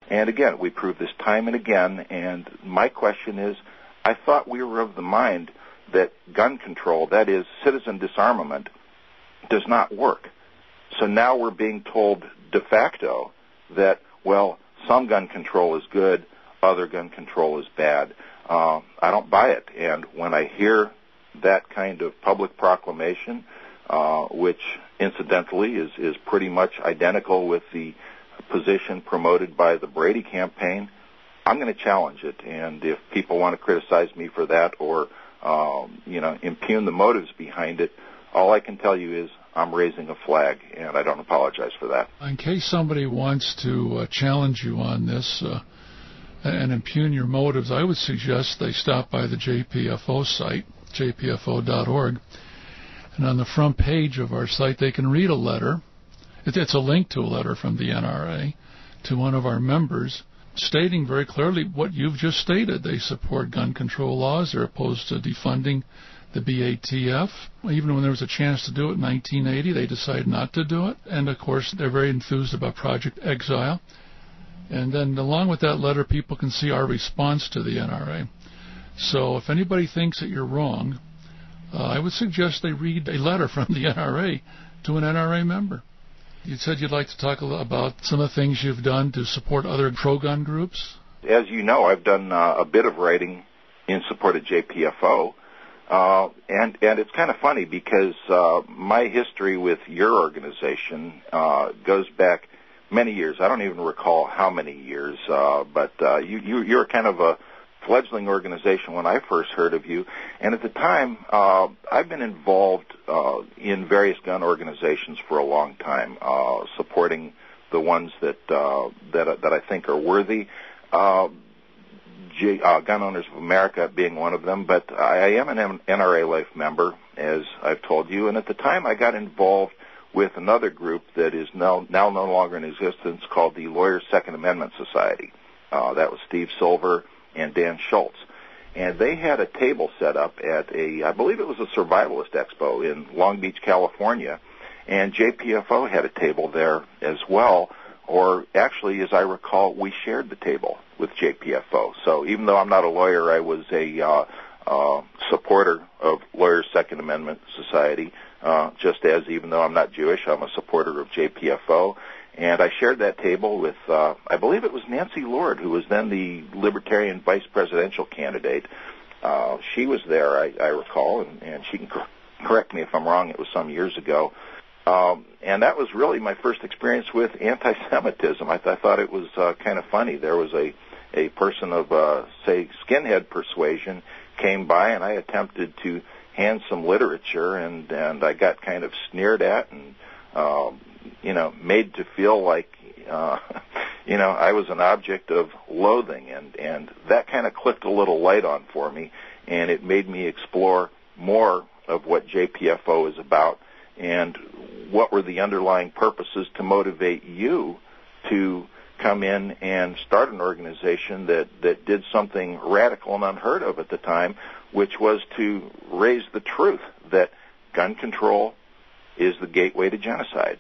And again, we prove this time and again, and my question is, I thought we were of the mind that gun control, that is, citizen disarmament, does not work. So now we're being told de facto that, well, some gun control is good, other gun control is bad. I don't buy it. And when I hear that kind of public proclamation, which incidentally is pretty much identical with the position promoted by the Brady campaign, I'm going to challenge it. And if people want to criticize me for that or, impugn the motives behind it, all I can tell you is I'm raising a flag, and I don't apologize for that. In case somebody wants to challenge you on this and impugn your motives, I would suggest they stop by the JPFO site, jpfo.org, and on the front page of our site they can read a letter. It's a link to a letter from the NRA to one of our members stating very clearly what you've just stated. They support gun control laws. They're opposed to defunding the BATF. Even when there was a chance to do it in 1980, they decided not to do it. And, of course, they're very enthused about Project Exile. And then along with that letter, people can see our response to the NRA. So if anybody thinks that you're wrong, I would suggest they read a letter from the NRA to an NRA member. You said you'd like to talk about some of the things you've done to support other pro-gun groups? As you know, I've done a bit of writing in support of JPFO. And it's kind of funny because my history with your organization goes back many years. I don't even recall how many years, but you're kind of a fledgling organization when I first heard of you. And at the time, I've been involved in various gun organizations for a long time, supporting the ones that I think are worthy. Gun Owners of America being one of them, but I am an NRA Life member, as I've told you, and at the time I got involved with another group that is now no longer in existence called the Lawyers' Second Amendment Society. That was Steve Silver and Dan Schultz. And they had a table set up at I believe it was a Survivalist Expo in Long Beach, California, and JPFO had a table there as well. Or actually, as I recall, we shared the table with JPFO. So even though I'm not a lawyer, I was a supporter of Lawyers' Second Amendment Society, just as even though I'm not Jewish, I'm a supporter of JPFO. And I shared that table with, I believe it was Nancy Lord, who was then the Libertarian vice presidential candidate. She was there, I recall, and she can correct me if I'm wrong. It was some years ago. And that was really my first experience with anti-Semitism. I thought it was kind of funny. There was a person of, say, skinhead persuasion came by, and I attempted to hand some literature, and I got kind of sneered at and, made to feel like, I was an object of loathing. And that kind of clicked a little light on for me, and it made me explore more of what JPFO is about and what were the underlying purposes to motivate you to come in and start an organization that did something radical and unheard of at the time, which was to raise the truth that gun control is the gateway to genocide.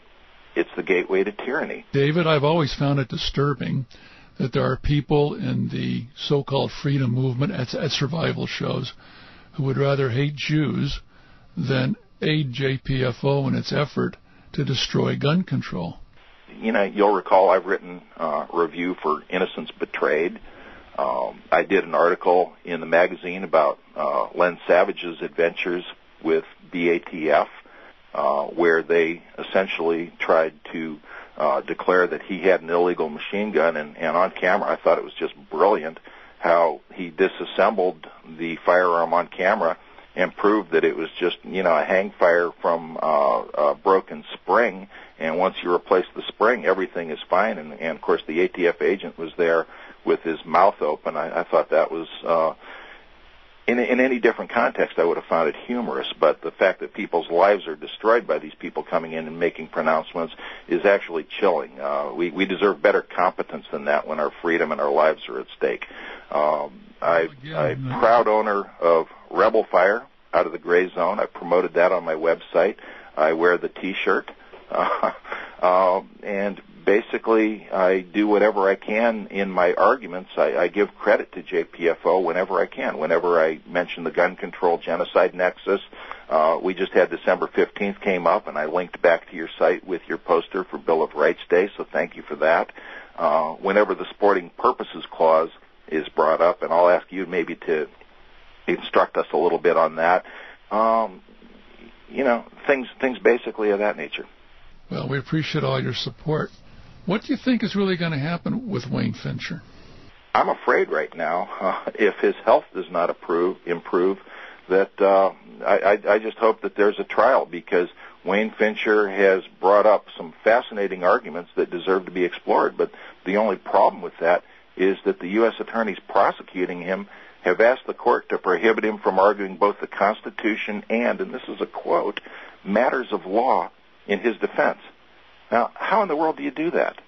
It's the gateway to tyranny. David, I've always found it disturbing that there are people in the so-called freedom movement at survival shows who would rather hate Jews than aid JPFO in its effort to destroy gun control. You'll recall I've written a review for Innocence Betrayed. I did an article in the magazine about Len Savage's adventures with BATF, where they essentially tried to declare that he had an illegal machine gun, and on camera I thought it was just brilliant how he disassembled the firearm on camera and proved that it was just, a hang fire from a broken spring, and once you replace the spring, everything is fine. And of course, the ATF agent was there with his mouth open. I thought that was, in any different context, I would have found it humorous, but the fact that people's lives are destroyed by these people coming in and making pronouncements is actually chilling. We deserve better competence than that when our freedom and our lives are at stake. I'm a proud owner of Rebel Fire out of the Gray Zone. I promoted that on my website. I wear the T-shirt. And basically, I do whatever I can in my arguments. I give credit to JPFO whenever I can. Whenever I mention the gun control genocide nexus, we just had December 15th came up, and I linked back to your site with your poster for Bill of Rights Day, so thank you for that. Whenever the sporting purposes clause is brought up, and I'll ask you maybe to instruct us a little bit on that, things basically of that nature. Well, we appreciate all your support. What do you think is really going to happen with Wayne Fincher? I'm afraid right now, if his health does not improve, that I just hope that there's a trial, because Wayne Fincher has brought up some fascinating arguments that deserve to be explored. But the only problem with that is that the U.S. attorneys prosecuting him have asked the court to prohibit him from arguing both the Constitution and this is a quote, matters of law in his defense. Now, how in the world do you do that?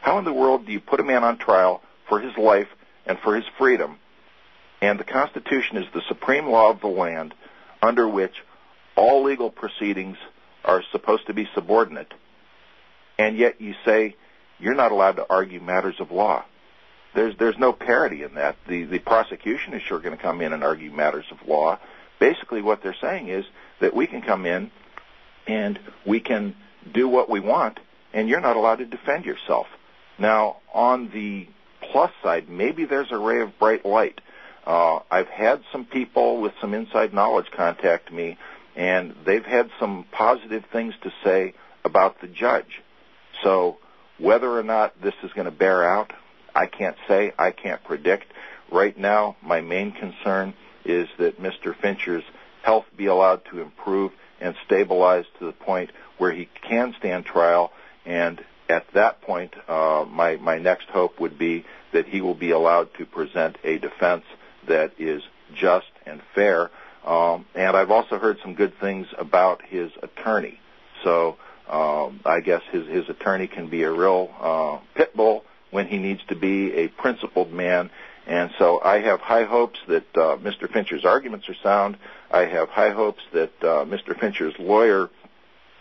How in the world do you put a man on trial for his life and for his freedom, and the Constitution is the supreme law of the land under which all legal proceedings are supposed to be subordinate, and yet you say you're not allowed to argue matters of law? There's no parity in that. The prosecution is sure going to come in and argue matters of law. Basically what they're saying is that we can come in and we can do what we want, and you're not allowed to defend yourself. Now, on the plus side, maybe there's a ray of bright light. I've had some people with some inside knowledge contact me, and they've had some positive things to say about the judge. So whether or not this is going to bear out, I can't say. I can't predict. Right now, my main concern is that Mr. Fincher's health be allowed to improve and stabilize to the point where he can stand trial, and at that point, my next hope would be that he will be allowed to present a defense that is just and fair. And I've also heard some good things about his attorney. So I guess his attorney can be a real pit bull when he needs to be a principled man. And so I have high hopes that Mr. Fincher's arguments are sound. I have high hopes that Mr. Fincher's lawyer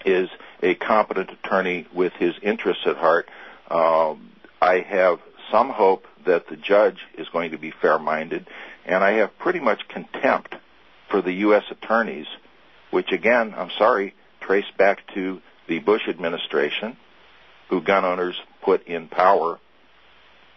is a competent attorney with his interests at heart. I have some hope that the judge is going to be fair-minded, and I have pretty much contempt for the U.S. attorneys, which, again, I'm sorry, trace back to the Bush administration, who gun owners put in power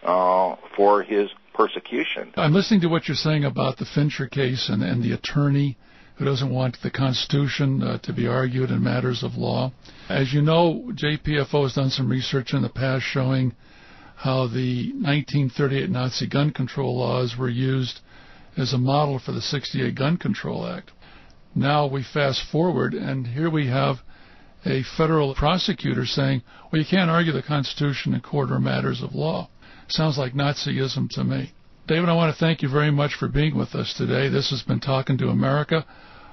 for his persecution. I'm listening to what you're saying about the Fincher case and the attorney who doesn't want the Constitution to be argued in matters of law. As you know, JPFO has done some research in the past showing how the 1938 Nazi gun control laws were used as a model for the 68 Gun Control Act. Now we fast forward, and here we have a federal prosecutor saying, well, you can't argue the Constitution in court or matters of law. Sounds like Nazism to me. David, I want to thank you very much for being with us today. This has been Talkin to America.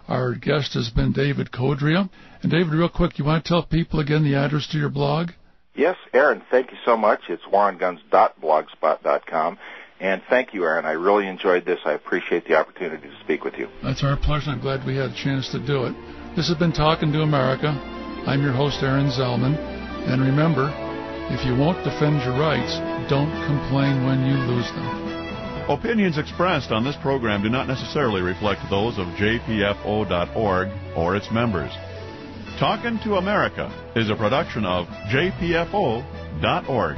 Our guest has been David Codrea. And David, real quick, you want to tell people again the address to your blog? Yes, Aaron, thank you so much. It's warrenguns.blogspot.com. And thank you, Aaron. I really enjoyed this. I appreciate the opportunity to speak with you. That's our pleasure. I'm glad we had a chance to do it. This has been Talkin to America. I'm your host, Aaron Zellman. And remember, if you won't defend your rights, don't complain when you lose them. Opinions expressed on this program do not necessarily reflect those of JPFO.org or its members. Talkin to America is a production of JPFO.org.